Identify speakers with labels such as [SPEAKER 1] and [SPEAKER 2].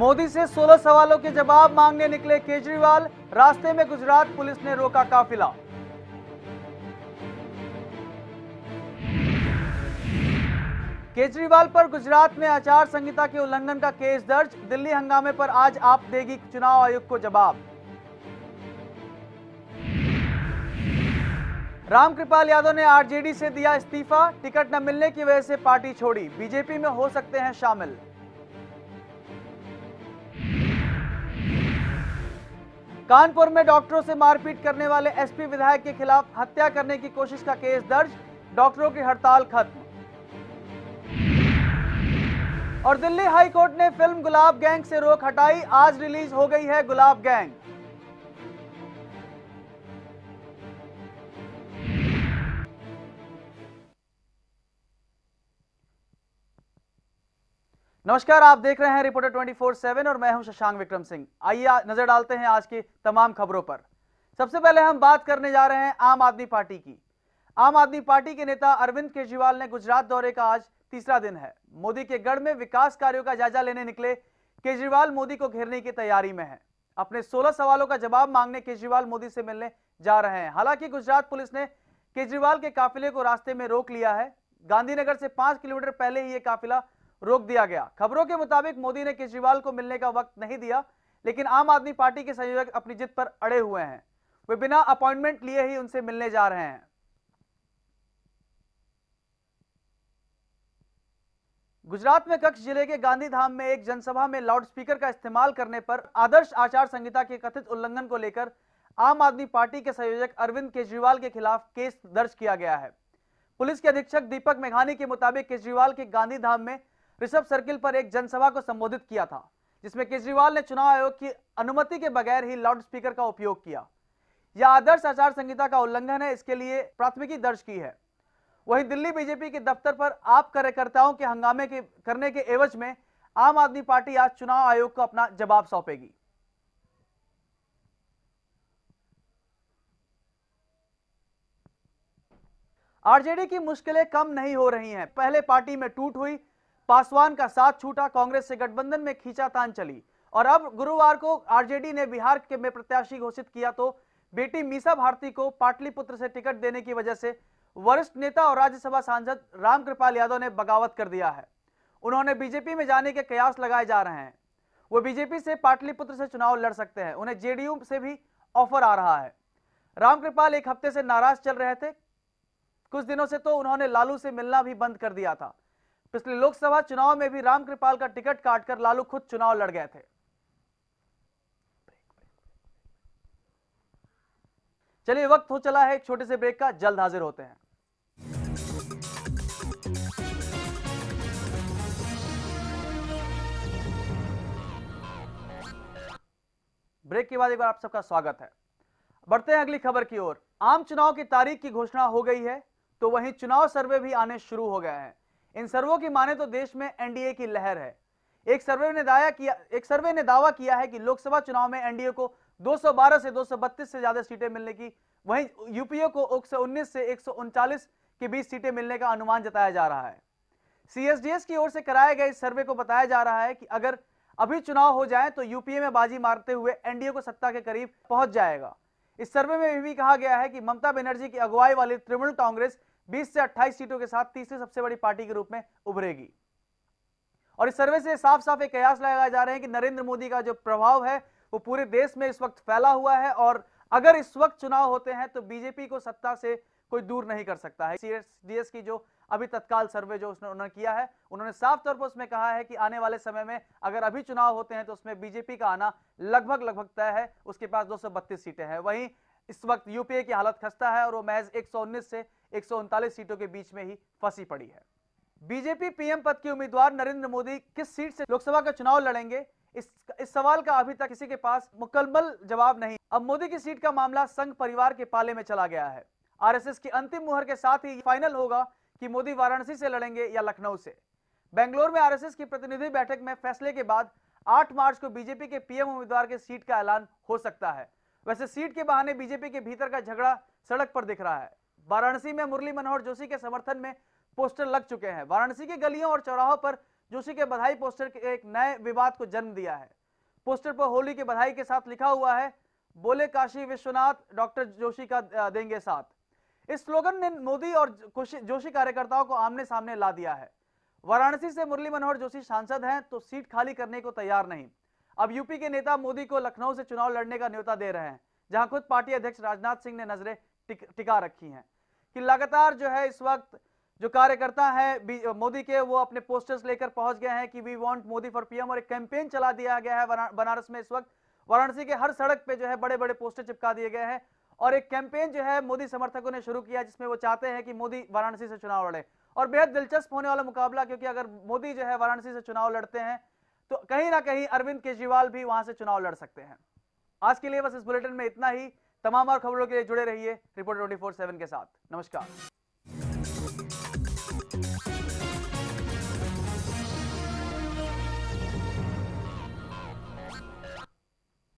[SPEAKER 1] मोदी से 16 सवालों के जवाब मांगने निकले केजरीवाल, रास्ते में गुजरात पुलिस ने रोका काफिला। केजरीवाल पर गुजरात में आचार संहिता के उल्लंघन का केस दर्ज, दिल्ली हंगामे पर आज आप देगी चुनाव आयोग को जवाब। रामकृपाल यादव ने आरजेडी से दिया इस्तीफा, टिकट न मिलने की वजह से पार्टी छोड़ी, बीजेपी में हो सकते हैं शामिल। कानपुर में डॉक्टरों से मारपीट करने वाले एसपी विधायक के खिलाफ हत्या करने की कोशिश का केस दर्ज, डॉक्टरों की हड़ताल खत्म। और दिल्ली हाई कोर्ट ने फिल्म गुलाब गैंग से रोक हटाई, आज रिलीज हो गई है गुलाब गैंग। नमस्कार, आप देख रहे हैं रिपोर्टर 24/7 और मैं हूं शशांक विक्रम सिंह। आइए नजर डालते हैं आज की तमाम खबरों पर। सबसे पहले हम बात करने जा रहे हैं आम आदमी पार्टी की। आम आदमी पार्टी के नेता अरविंद केजरीवाल ने गुजरात दौरे का आज तीसरा दिन है। मोदी के गढ़ में विकास कार्यों का जायजा लेने निकले केजरीवाल मोदी को घेरने की तैयारी में है। अपने 16 सवालों का जवाब मांगने केजरीवाल मोदी से मिलने जा रहे हैं। हालांकि गुजरात पुलिस ने केजरीवाल के काफिले को रास्ते में रोक लिया है। गांधीनगर से 5 किलोमीटर पहले ही यह काफिला रोक दिया गया। खबरों के मुताबिक मोदी ने केजरीवाल को मिलने का वक्त नहीं दिया, लेकिन आम आदमी पार्टी के संयोजक अपनी जिद पर अड़े हुए हैं। वे बिना अपॉइंटमेंट लिए ही उनसे मिलने जा रहे हैं। गुजरात में कच्छ जिले के गांधीधाम में एक जनसभा में लाउडस्पीकर का इस्तेमाल करने पर आदर्श आचार संहिता के कथित उल्लंघन को लेकर आम आदमी पार्टी के संयोजक अरविंद केजरीवाल के खिलाफ केस दर्ज किया गया है। पुलिस के अधीक्षक दीपक मेघानी के मुताबिक केजरीवाल के गांधीधाम में ऋषभ सर्किल पर एक जनसभा को संबोधित किया था, जिसमें केजरीवाल ने चुनाव आयोग की अनुमति के बगैर ही लाउडस्पीकर का उपयोग किया। यह आदर्श आचार संहिता का उल्लंघन है, इसके लिए प्राथमिकी दर्ज की है। वहीं दिल्ली बीजेपी के दफ्तर पर आप कार्यकर्ताओं के हंगामे करने के एवज में आम आदमी पार्टी आज चुनाव आयोग को अपना जवाब सौंपेगी। आरजेडी की मुश्किलें कम नहीं हो रही हैं। पहले पार्टी में टूट हुई, पासवान का साथ छूटा, कांग्रेस से गठबंधन में खींचातान चली और अब गुरुवार को आरजेडी ने बिहार के में प्रत्याशी घोषित किया तो बेटी मीसा भारती को पाटलिपुत्र से टिकट देने की वजह से वरिष्ठ नेता और राज्यसभा सांसद रामकृपाल यादव ने बगावत कर दिया है। उन्होंने बीजेपी में जाने के कयास लगाए जा रहे हैं। वो बीजेपी से पाटलिपुत्र से चुनाव लड़ सकते हैं। उन्हें जेडीयू से भी ऑफर आ रहा है। रामकृपाल एक हफ्ते से नाराज चल रहे थे। कुछ दिनों से तो उन्होंने लालू से मिलना भी बंद कर दिया था। पिछले लोकसभा चुनाव में भी रामकृपाल का टिकट काटकर लालू खुद चुनाव लड़ गए थे। चलिए, वक्त हो चला है एक छोटे से ब्रेक का, जल्द हाजिर होते हैं। ब्रेक के बाद एक बार आप सबका स्वागत है। बढ़ते हैं अगली खबर की ओर। आम चुनाव की तारीख की घोषणा हो गई है, तो वहीं चुनाव सर्वे भी आने शुरू हो गए हैं। इन सर्वों की माने तो देश में एनडीए की लहर है। एक सर्वे ने दावा किया है कि लोकसभा चुनाव में एनडीए को 212 से 232 से ज्यादा सीटें मिलने की, वहीं यूपीए को 119 से 139 के बीच सीटें मिलने का अनुमान जताया जा रहा है। सीएसडीएस की ओर से कराए गए इस सर्वे को बताया जा रहा है कि अगर अभी चुनाव हो जाए तो यूपीए में बाजी मारते हुए एनडीए को सत्ता के करीब पहुंच जाएगा। इस सर्वे में यह भी कहा गया है कि ममता बनर्जी की अगुवाई वाली तृणमूल कांग्रेस 20 से 28 सीटों के साथ तीसरी सबसे बड़ी पार्टी के रूप में उभरेगी। और इस सर्वे से साफ साफ एक कयास लगाए जा रहे हैं कि नरेंद्र मोदी का जो प्रभाव है वो पूरे देश में इस वक्त फैला हुआ है और अगर इस वक्त चुनाव होते हैं तो बीजेपी को सत्ता से कोई दूर नहीं कर सकता है। सीएसडीएस की जो अभी तत्काल सर्वे जो उन्होंने किया है, उन्होंने साफ तौर पर उसमें कहा है कि आने वाले समय में अगर अभी चुनाव होते हैं तो उसमें बीजेपी का आना लगभग तय है। उसके पास 232 सीटें हैं। वहीं इस वक्त यूपीए की हालत खस्ता है और वो महज 119 से 139 सीटों के बीच में ही फंसी पड़ी है। बीजेपी पीएम पद के उम्मीदवार नरेंद्र मोदी किस सीट से लोकसभा का चुनाव लड़ेंगे, इस सवाल का अभी तक किसी के पास मुकम्मल जवाब नहीं। अब मोदी की सीट का मामला संघ परिवार के पाले में चला गया है। आरएसएस की अंतिम मुहर के साथ ही फाइनल होगा कि मोदी वाराणसी से लड़ेंगे या लखनऊ से। बेंगलोर में आरएसएस की प्रतिनिधि बैठक में फैसले के बाद 8 मार्च को बीजेपी के पीएम उम्मीदवार के सीट का ऐलान हो सकता है। वैसे सीट के बहाने बीजेपी के भीतर का झगड़ा सड़क पर दिख रहा है। वाराणसी में मुरली मनोहर जोशी के समर्थन में पोस्टर लग चुके हैं। वाराणसी की गलियों और चौराहों पर जोशी के बधाई पोस्टर के एक नए विवाद को जन्म दिया है। पोस्टर पर होली की बधाई के साथ लिखा हुआ है, बोले काशी विश्वनाथ डॉक्टर जोशी का देंगे साथ। इस स्लोगन ने मोदी और जोशी कार्यकर्ताओं को आमने सामने ला दिया है। वाराणसी से मुरली मनोहर जोशी सांसद हैं तो सीट खाली करने को तैयार नहीं। अब यूपी के नेता मोदी को लखनऊ से चुनाव लड़ने का न्योता दे रहे हैं, जहां खुद पार्टी अध्यक्ष राजनाथ सिंह ने नजरें टिका रखी हैं कि लगातार जो है इस वक्त जो कार्यकर्ता है मोदी के, वो अपने पोस्टर्स लेकर पहुंच गए हैं कि we want Modi for PM, और एक कैंपेन चला दिया गया है बनारस में। इस वक्त वाराणसी के हर सड़क पे जो है बड़े बड़े पोस्टर चिपका दिए गए हैं और एक कैंपेन जो है मोदी समर्थकों ने शुरू किया, जिसमें वो चाहते हैं कि मोदी वाराणसी से चुनाव लड़े। और बेहद दिलचस्प होने वाला मुकाबला, क्योंकि अगर मोदी जो है वाराणसी से चुनाव लड़ते हैं तो कहीं ना कहीं अरविंद केजरीवाल भी वहां से चुनाव लड़ सकते हैं। आज के लिए बस इस बुलेटिन में इतना ही। तमाम और खबरों के लिए जुड़े रहिए रिपोर्टर 24/7 के साथ। नमस्कार।